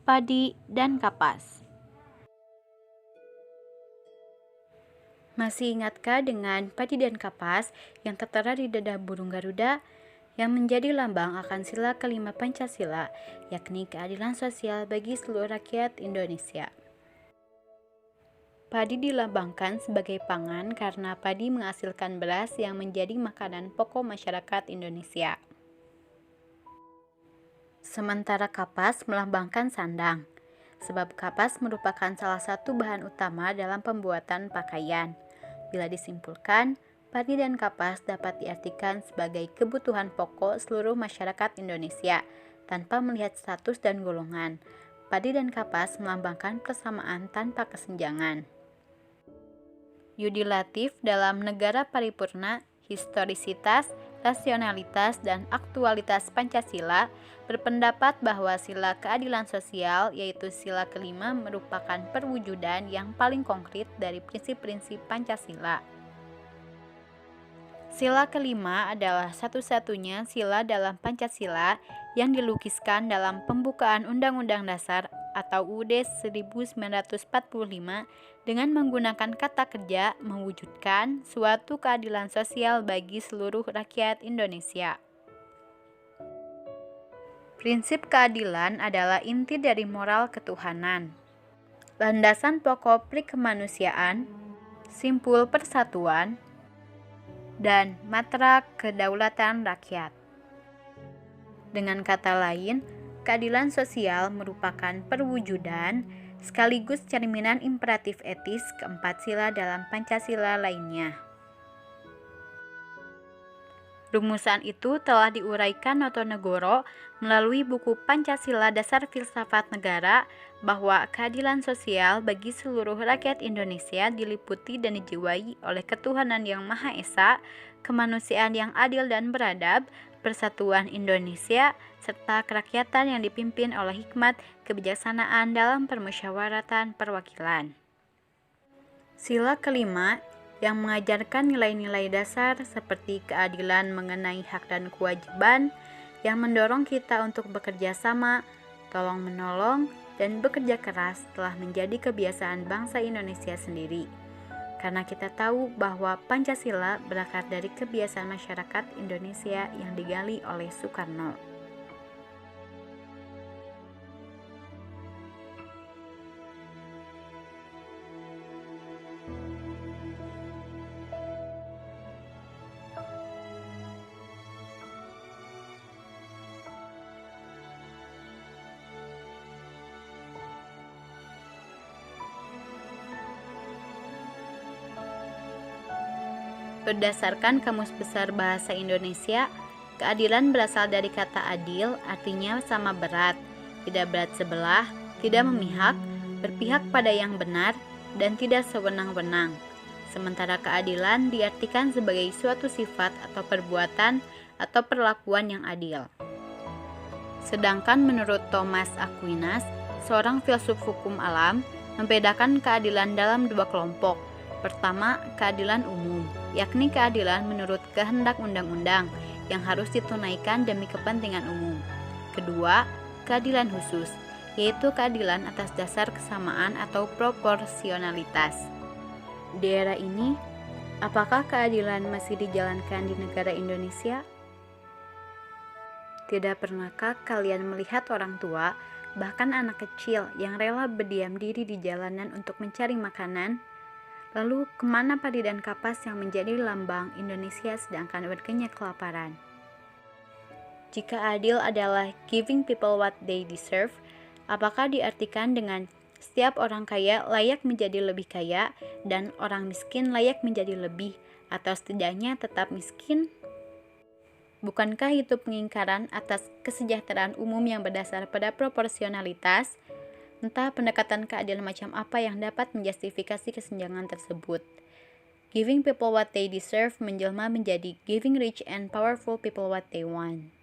padi, dan kapas. Masih ingatkah dengan padi dan kapas yang tertera di dada burung Garuda yang menjadi lambang akan sila kelima Pancasila, yakni keadilan sosial bagi seluruh rakyat Indonesia? Padi dilambangkan sebagai pangan karena padi menghasilkan beras yang menjadi makanan pokok masyarakat Indonesia. Sementara kapas melambangkan sandang, sebab kapas merupakan salah satu bahan utama dalam pembuatan pakaian. Bila disimpulkan, padi dan kapas dapat diartikan sebagai kebutuhan pokok seluruh masyarakat Indonesia, tanpa melihat status dan golongan. Padi dan kapas melambangkan persamaan tanpa kesenjangan. Yudi Latif dalam Negara Paripurna, Historisitas, Rasionalitas, dan Aktualitas Pancasila berpendapat bahwa sila keadilan sosial, yaitu sila kelima, merupakan perwujudan yang paling konkret dari prinsip-prinsip Pancasila. Sila kelima adalah satu-satunya sila dalam Pancasila yang dilukiskan dalam pembukaan Undang-Undang Dasar atau UUD 1945 dengan menggunakan kata kerja mewujudkan suatu keadilan sosial bagi seluruh rakyat Indonesia. Prinsip keadilan adalah inti dari moral ketuhanan, landasan pokok kemanusiaan, simpul persatuan, dan matra kedaulatan rakyat. Dengan kata lain, keadilan sosial merupakan perwujudan sekaligus cerminan imperatif etis keempat sila dalam Pancasila lainnya. Rumusan itu telah diuraikan Notonegoro melalui buku Pancasila Dasar Filsafat Negara bahwa keadilan sosial bagi seluruh rakyat Indonesia diliputi dan dijiwai oleh ketuhanan yang Maha Esa, kemanusiaan yang adil dan beradab, persatuan Indonesia, serta kerakyatan yang dipimpin oleh hikmat kebijaksanaan dalam permusyawaratan perwakilan. Sila kelima yang mengajarkan nilai-nilai dasar seperti keadilan mengenai hak dan kewajiban yang mendorong kita untuk bekerja sama, tolong-menolong, dan bekerja keras telah menjadi kebiasaan bangsa Indonesia sendiri. Karena kita tahu bahwa Pancasila berakar dari kebiasaan masyarakat Indonesia yang digali oleh Soekarno. Berdasarkan Kamus Besar Bahasa Indonesia, keadilan berasal dari kata adil, artinya sama berat, tidak berat sebelah, tidak memihak, berpihak pada yang benar, dan tidak sewenang-wenang. Sementara keadilan diartikan sebagai suatu sifat atau perbuatan atau perlakuan yang adil. Sedangkan menurut Thomas Aquinas, seorang filsuf hukum alam, membedakan keadilan dalam dua kelompok. Pertama, keadilan umum, yakni keadilan menurut kehendak undang-undang yang harus ditunaikan demi kepentingan umum. Kedua, keadilan khusus, yaitu keadilan atas dasar kesamaan atau proporsionalitas. Di era ini, apakah keadilan masih dijalankan di negara Indonesia? Tidak pernahkah kalian melihat orang tua, bahkan anak kecil yang rela berdiam diri di jalanan untuk mencari makanan? Lalu kemana padi dan kapas yang menjadi lambang Indonesia sedangkan warganya kelaparan? Jika adil adalah giving people what they deserve, apakah diartikan dengan setiap orang kaya layak menjadi lebih kaya dan orang miskin layak menjadi lebih, atau setidaknya tetap miskin? Bukankah itu pengingkaran atas kesejahteraan umum yang berdasar pada proporsionalitas? Entah pendekatan keadilan macam apa yang dapat menjustifikasi kesenjangan tersebut. Giving people what they deserve menjelma menjadi giving rich and powerful people what they want.